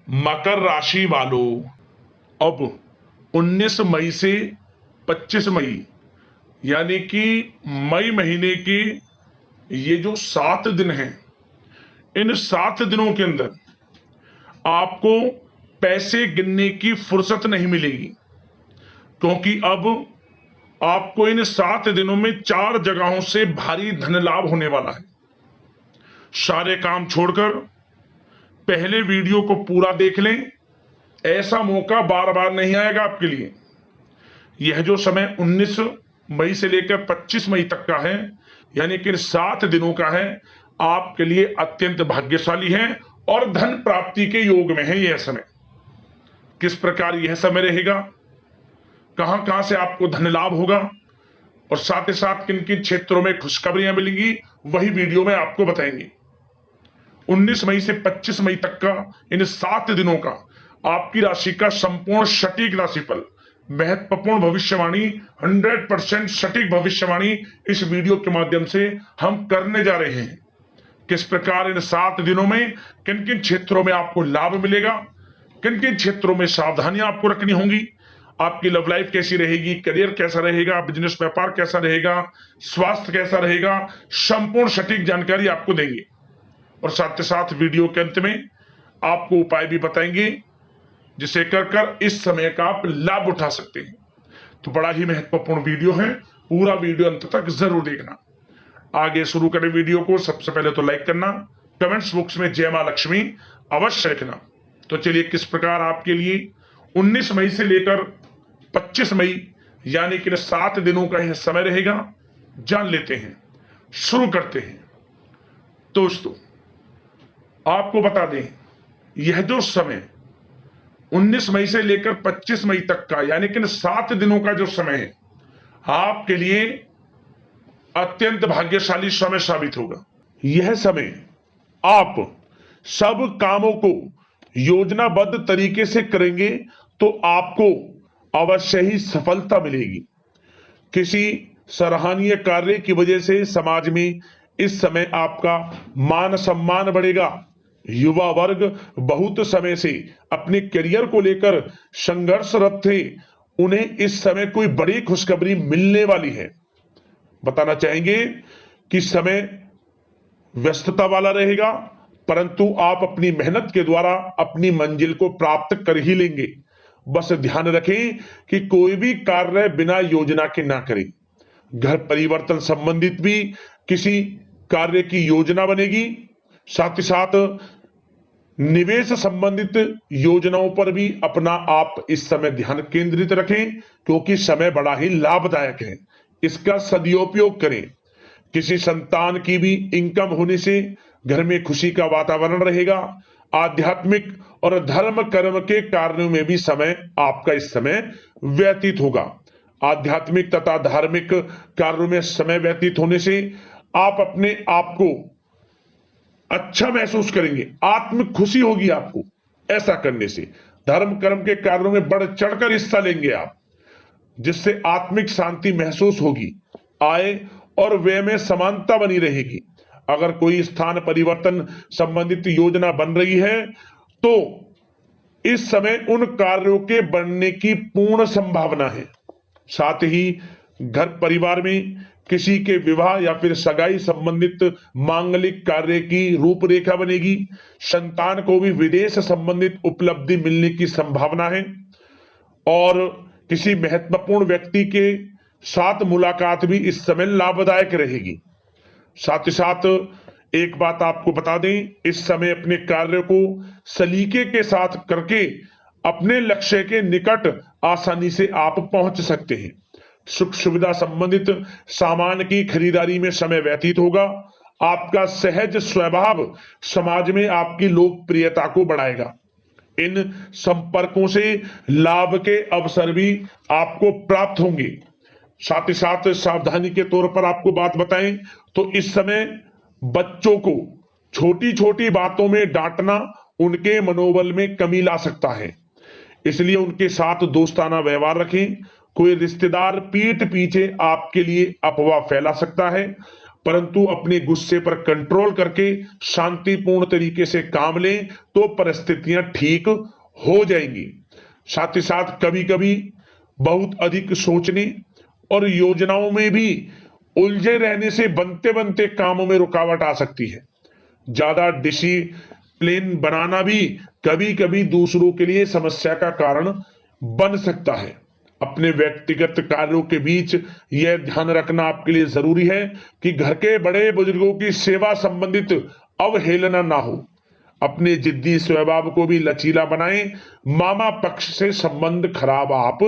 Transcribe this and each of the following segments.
मकर राशि वालों, अब 19 मई से 25 मई यानी कि मई महीने के ये जो 7 दिन हैं, इन 7 दिनों के अंदर आपको पैसे गिनने की फुर्सत नहीं मिलेगी, क्योंकि अब आपको इन 7 दिनों में 4 जगहों से भारी धन लाभ होने वाला है। सारे काम छोड़कर पहले वीडियो को पूरा देख लें, ऐसा मौका बार बार नहीं आएगा आपके लिए। यह जो समय 19 मई से लेकर 25 मई तक का है, यानी कि 7 दिनों का है, आपके लिए अत्यंत भाग्यशाली है और धन प्राप्ति के योग में है। यह समय किस प्रकार यह समय रहेगा, कहां कहां से आपको धन लाभ होगा और साथ ही साथ किन किन क्षेत्रों में खुशखबरियां मिलेंगी, वही वीडियो में आपको बताएंगे। 19 मई से 25 मई तक का इन 7 दिनों का आपकी राशि का संपूर्ण सटीक राशिफल, महत्वपूर्ण भविष्यवाणी, 100% सटीक भविष्यवाणी इस वीडियो के माध्यम से हम करने जा रहे हैं। किस प्रकार इन 7 दिनों में किन किन क्षेत्रों में आपको लाभ मिलेगा, किन किन क्षेत्रों में सावधानियां आपको रखनी होंगी, आपकी लव लाइफ कैसी रहेगी, करियर कैसा रहेगा, बिजनेस व्यापार कैसा रहेगा, स्वास्थ्य कैसा रहेगा, संपूर्ण सटीक जानकारी आपको देंगे। और साथ ही साथ वीडियो के अंत में आपको उपाय भी बताएंगे, जिसे कर इस समय का आप लाभ उठा सकते हैं। तो बड़ा ही महत्वपूर्ण वीडियो है, पूरा वीडियो अंत तक जरूर देखना। आगे शुरू करें वीडियो को। सबसे पहले तो लाइक करना, कमेंट्स बॉक्स में जय मां लक्ष्मी अवश्य लिखना। तो चलिए, किस प्रकार आपके लिए 19 मई से लेकर 25 मई यानी कि 7 दिनों का यह समय रहेगा, जान लेते हैं, शुरू करते हैं। दोस्तों, आपको बता दें, यह जो समय 19 मई से लेकर 25 मई तक का यानी कि 7 दिनों का जो समय है, आपके लिए अत्यंत भाग्यशाली समय साबित होगा। यह समय आप सब कामों को योजनाबद्ध तरीके से करेंगे तो आपको अवश्य ही सफलता मिलेगी। किसी सराहनीय कार्य की वजह से समाज में इस समय आपका मान सम्मान बढ़ेगा। युवा वर्ग बहुत समय से अपने करियर को लेकर संघर्षरत थे, उन्हें इस समय कोई बड़ी खुशखबरी मिलने वाली है। बताना चाहेंगे कि समय व्यस्तता वाला रहेगा, परंतु आप अपनी मेहनत के द्वारा अपनी मंजिल को प्राप्त कर ही लेंगे। बस ध्यान रखें कि कोई भी कार्य बिना योजना के ना करें। घर परिवर्तन संबंधित भी किसी कार्य की योजना बनेगी। साथ ही साथ निवेश संबंधित योजनाओं पर भी अपना आप इस समय ध्यान केंद्रित रखें, क्योंकि समय बड़ा ही लाभदायक है। इसका सदुपयोग करें। किसी संतान की भी इनकम होने से घर में खुशी का वातावरण रहेगा। आध्यात्मिक और धर्म कर्म के कार्यों में भी समय आपका इस समय व्यतीत होगा। आध्यात्मिक तथा धार्मिक कार्यों में समय व्यतीत होने से आप अपने आप को अच्छा महसूस करेंगे, आत्म खुशी होगी आपको। ऐसा करने से धर्म कर्म के कार्यों में बढ़ चढ़कर हिस्सा लेंगे आप, जिससे आत्मिक शांति महसूस होगी। आय और व्यय में समानता बनी रहेगी। अगर कोई स्थान परिवर्तन संबंधित योजना बन रही है तो इस समय उन कार्यों के बनने की पूर्ण संभावना है। साथ ही घर परिवार में किसी के विवाह या फिर सगाई संबंधित मांगलिक कार्य की रूपरेखा बनेगी। संतान को भी विदेश संबंधित उपलब्धि मिलने की संभावना है और किसी महत्वपूर्ण व्यक्ति के साथ मुलाकात भी इस समय लाभदायक रहेगी। साथ ही साथ एक बात आपको बता दें, इस समय अपने कार्य को सलीके के साथ करके अपने लक्ष्य के निकट आसानी से आप पहुंच सकते हैं। सुख सुविधा संबंधित सामान की खरीदारी में समय व्यतीत होगा। आपका सहज स्वभाव समाज में आपकी लोकप्रियता को बढ़ाएगा। इन संपर्कों से लाभ के अवसर भी आपको प्राप्त होंगे। साथ ही साथ सावधानी के तौर पर आपको बात बताएं तो इस समय बच्चों को छोटी छोटी बातों में डांटना उनके मनोबल में कमी ला सकता है, इसलिए उनके साथ दोस्ताना व्यवहार रखें। कोई रिश्तेदार पीठ पीछे आपके लिए अफवाह फैला सकता है, परंतु अपने गुस्से पर कंट्रोल करके शांतिपूर्ण तरीके से काम लें तो परिस्थितियां ठीक हो जाएंगी। साथ ही साथ कभी कभी बहुत अधिक सोचने और योजनाओं में भी उलझे रहने से बनते बनते कामों में रुकावट आ सकती है। ज्यादा डिसिप्लिन बनाना भी कभी कभी दूसरों के लिए समस्या का कारण बन सकता है। अपने व्यक्तिगत कार्यों के बीच यह ध्यान रखना आपके लिए जरूरी है कि घर के बड़े बुजुर्गों की सेवा संबंधित अवहेलना ना हो। अपने जिद्दी स्वभाव को भी लचीला बनाएं। मामा पक्ष से संबंध खराब आप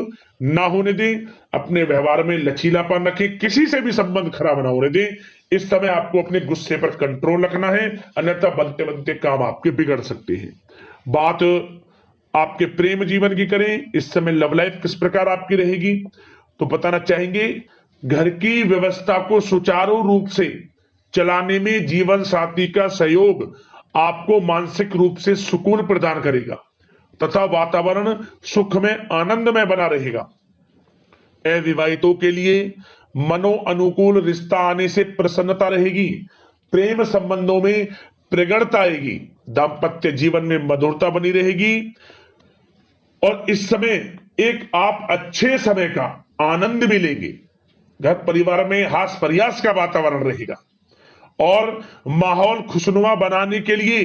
ना होने दें। अपने व्यवहार में लचीलापन रखें, किसी से भी संबंध खराब ना होने दें। इस समय आपको अपने गुस्से पर कंट्रोल रखना है, अन्यथा बनते बनते काम आपके बिगड़ सकते हैं। बात आपके प्रेम जीवन की करें, इस समय लव लाइफ किस प्रकार आपकी रहेगी, तो बताना चाहेंगे घर की व्यवस्था को सुचारू रूप से चलाने में जीवन साथी का सहयोग आपको मानसिक रूप से सुकून प्रदान करेगा तथा वातावरण सुख में आनंदमय बना रहेगा। अविवाहितों के लिए मनो अनुकूल रिश्ता आने से प्रसन्नता रहेगी। प्रेम संबंधों में प्रगड़ता आएगी। दाम्पत्य जीवन में मधुरता बनी रहेगी और इस समय एक आप अच्छे समय का आनंद भी लेंगे। घर परिवार में हास प्रयास का वातावरण रहेगा और माहौल खुशनुमा बनाने के लिए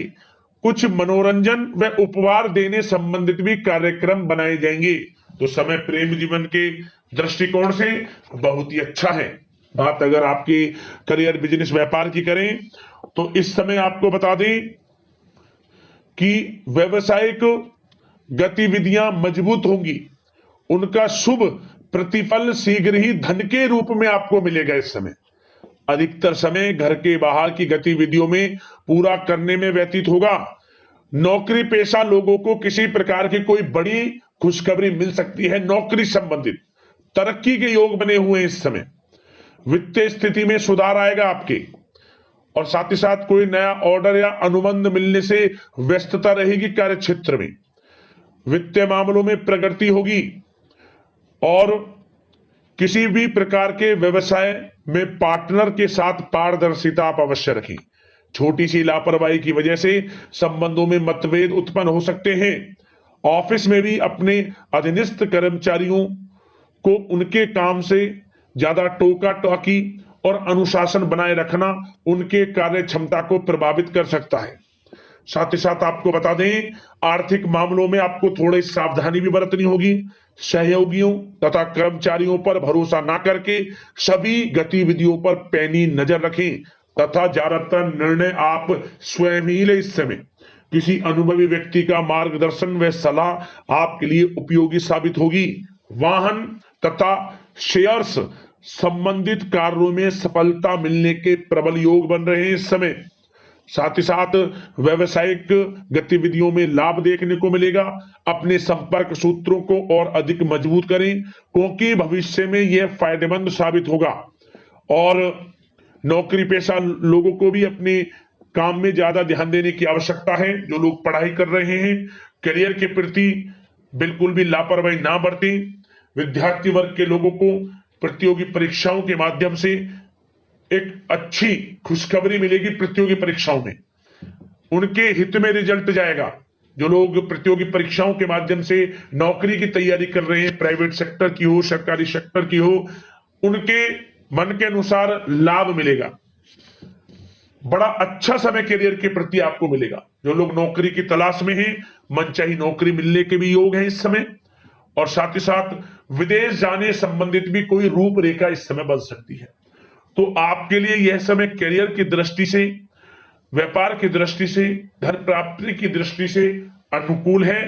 कुछ मनोरंजन व उपहार देने संबंधित भी कार्यक्रम बनाए जाएंगे। तो समय प्रेम जीवन के दृष्टिकोण से बहुत ही अच्छा है। बात अगर आपकी करियर बिजनेस व्यापार की करें तो इस समय आपको बता दें कि व्यवसायिक गतिविधियां मजबूत होंगी। उनका शुभ प्रतिफल शीघ्र ही धन के रूप में आपको मिलेगा। इस समय अधिकतर समय घर के बाहर की गतिविधियों में पूरा करने में व्यतीत होगा। नौकरी पेशा लोगों को किसी प्रकार की कोई बड़ी खुशखबरी मिल सकती है। नौकरी संबंधित तरक्की के योग बने हुए हैं। इस समय वित्तीय स्थिति में सुधार आएगा आपके, और साथ ही साथ कोई नया ऑर्डर या अनुबंध मिलने से व्यस्तता रहेगी। कार्य क्षेत्र में वित्तीय मामलों में प्रगति होगी और किसी भी प्रकार के व्यवसाय में पार्टनर के साथ पारदर्शिता आप अवश्य रखें। छोटी सी लापरवाही की वजह से संबंधों में मतभेद उत्पन्न हो सकते हैं। ऑफिस में भी अपने अधीनस्थ कर्मचारियों को उनके काम से ज्यादा टोका टाकी और अनुशासन बनाए रखना उनके कार्य क्षमता को प्रभावित कर सकता है। साथ ही साथ आपको बता दें, आर्थिक मामलों में आपको थोड़ी सावधानी भी बरतनी होगी। सहयोगियों तथा कर्मचारियों पर भरोसा ना करके सभी गतिविधियों पर पैनी नजर रखें तथा ज्यादातर निर्णय आप स्वयं ही लें। इस समय किसी अनुभवी व्यक्ति का मार्गदर्शन व सलाह आपके लिए उपयोगी साबित होगी। वाहन तथा शेयर्स संबंधित कार्यों में सफलता मिलने के प्रबल योग बन रहे हैं इस समय। साथ ही साथ व्यवसायिक गतिविधियों में लाभ देखने को मिलेगा। अपने संपर्क सूत्रों को और अधिक मजबूत करें क्योंकि भविष्य में यह फायदेमंद साबित होगा। और नौकरी पेशा लोगों को भी अपने काम में ज्यादा ध्यान देने की आवश्यकता है। जो लोग पढ़ाई कर रहे हैं, करियर के प्रति बिल्कुल भी लापरवाही ना बरतें। विद्यार्थी वर्ग के लोगों को प्रतियोगी परीक्षाओं के माध्यम से एक अच्छी खुशखबरी मिलेगी। प्रतियोगी परीक्षाओं में उनके हित में रिजल्ट जाएगा। जो लोग प्रतियोगी परीक्षाओं के माध्यम से नौकरी की तैयारी कर रहे हैं, प्राइवेट सेक्टर की हो, सरकारी सेक्टर की हो, उनके मन के अनुसार लाभ मिलेगा। बड़ा अच्छा समय करियर के प्रति आपको मिलेगा। जो लोग नौकरी की तलाश में हैं, मनचाही नौकरी मिलने के भी योग हैं इस समय। और साथ ही साथ विदेश जाने संबंधित भी कोई रूपरेखा इस समय बन सकती है। तो आपके लिए यह समय करियर की दृष्टि से, व्यापार की दृष्टि से, धन प्राप्ति की दृष्टि से अनुकूल है।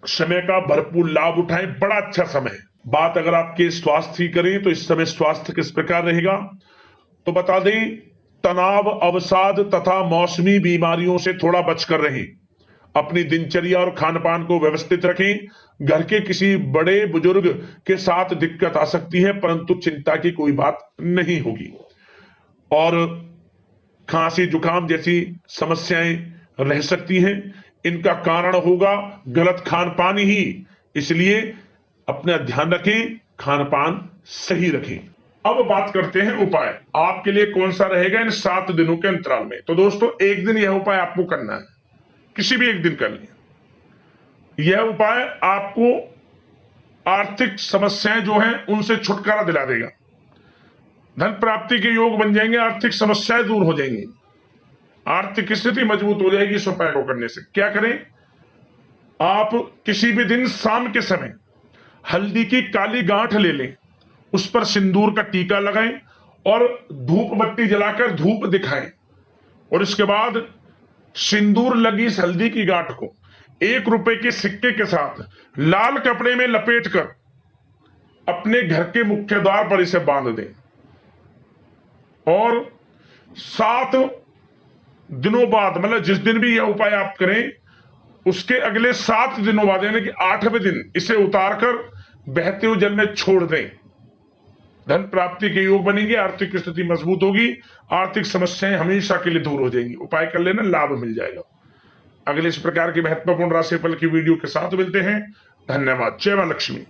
समय का भरपूर लाभ उठाएं, बड़ा अच्छा समय है। बात अगर आपके स्वास्थ्य की करें तो इस समय स्वास्थ्य किस प्रकार रहेगा, तो बता दें तनाव, अवसाद तथा मौसमी बीमारियों से थोड़ा बचकर रहें। अपनी दिनचर्या और खान पान को व्यवस्थित रखें। घर के किसी बड़े बुजुर्ग के साथ दिक्कत आ सकती है परंतु चिंता की कोई बात नहीं होगी। और खांसी जुकाम जैसी समस्याएं रह सकती हैं। इनका कारण होगा गलत खान पान ही। इसलिए अपना ध्यान रखें, खान पान सही रखें। अब बात करते हैं उपाय आपके लिए कौन सा रहेगा इन 7 दिनों के अंतराल में। तो दोस्तों एक दिन यह उपाय आपको करना है, किसी भी एक दिन कर लिया। यह उपाय आपको आर्थिक समस्याएं जो हैं उनसे छुटकारा दिला देगा, धन प्राप्ति के योग बन जाएंगे, आर्थिक समस्याएं दूर हो जाएंगी, आर्थिक स्थिति मजबूत हो जाएगी इस उपाय को करने से। क्या करें, आप किसी भी दिन शाम के समय हल्दी की काली गांठ ले लें, उस पर सिंदूर का टीका लगाएं और धूप बत्ती जलाकर धूप दिखाएं, और इसके बाद सिंदूर लगी इस हल्दी की गांठ को 1 रुपए के सिक्के के साथ लाल कपड़े में लपेटकर अपने घर के मुख्य द्वार पर इसे बांध दें, और 7 दिनों बाद, मतलब जिस दिन भी यह उपाय आप करें उसके अगले 7 दिनों बाद यानी कि 8वें दिन इसे उतारकर बहते हुए जल में छोड़ दें। धन प्राप्ति के योग बनेंगे, आर्थिक स्थिति मजबूत होगी, आर्थिक समस्याएं हमेशा के लिए दूर हो जाएंगी। उपाय कर लेना, लाभ मिल जाएगा। अगले इस प्रकार की महत्वपूर्ण राशिफल की वीडियो के साथ मिलते हैं। धन्यवाद। जय मां लक्ष्मी।